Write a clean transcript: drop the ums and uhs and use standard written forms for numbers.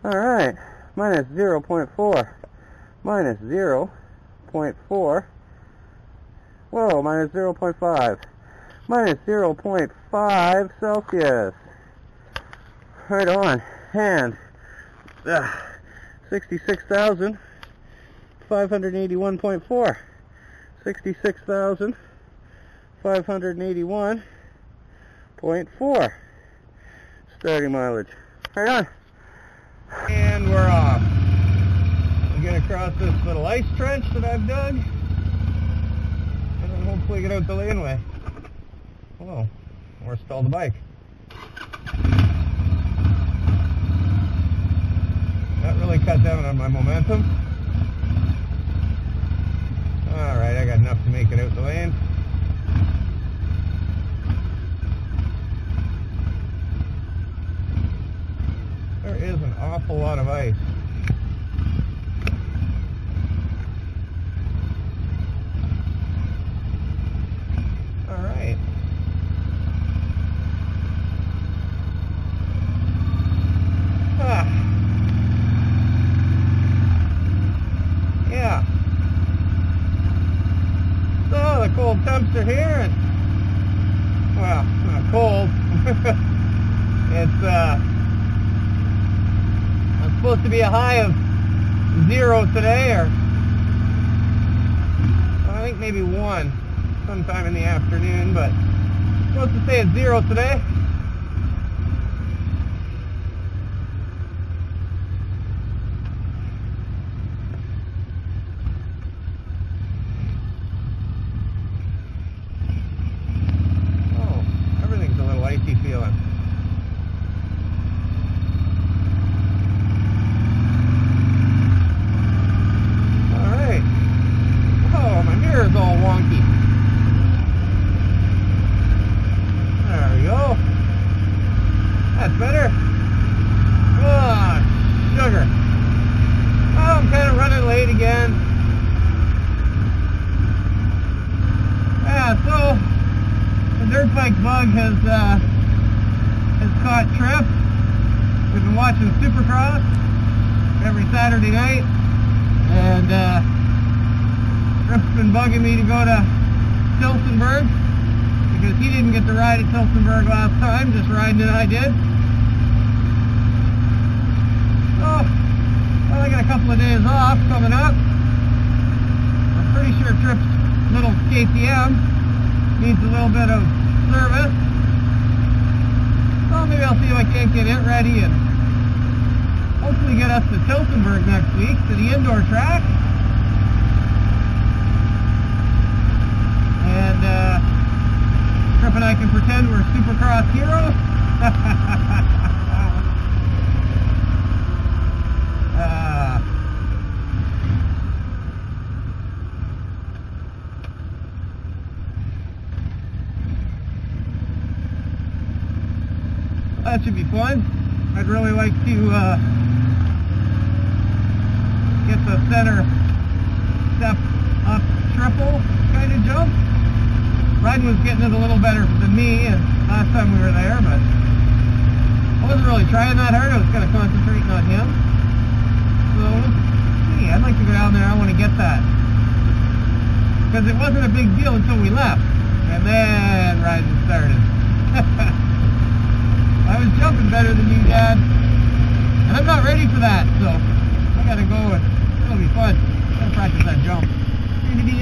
Alright, minus 0.4. Minus 0.4. Whoa, minus 0.5. Minus 0.5 Celsius. Right on. And 66,581.4. 66,581.4 starting mileage. Right on. And we're off. We get across this little ice trench that I've dug, and then hopefully get out the laneway. Whoa, or stall the bike. That really cut down on my momentum. Alright, I got enough to make it out the lane. There is an awful lot of ice. Alright. Yeah. So the cold temps are here, and well, not cold. It's supposed to be a high of 0 today, or well, I think maybe 1 sometime in the afternoon, but it's supposed to stay at 0 today. Oh, everything's a little icy feeling. It's all wonky. There we go. That's better. Oh, sugar. Oh, I'm kind of running late again. Yeah, so the dirt bike bug has caught Tripp. We've been watching Supercross every Saturday night, and Tripp's been bugging me to go to Tillsonburg because he didn't get to ride at Tillsonburg last time, just riding it I did. So, well, I got a couple of days off coming up. I'm pretty sure Tripp's little KTM needs a little bit of service. So maybe I'll see if I can't get it ready and hopefully get us to Tillsonburg next week, to the indoor track. And Tripp and I can pretend we're Supercross heroes. That should be fun. I'd really like to get the center step up triple kind of jump. Ryden was getting it a little better than me and last time we were there, but I wasn't really trying that hard. I was kind of concentrating on him. So, let's see. I'd like to go down there. I want to get that. Because it wasn't a big deal until we left. And then Ryden started. I was jumping better than you, Dad. And I'm not ready for that, so I gotta go and it'll be fun. Gotta practice that jump. See the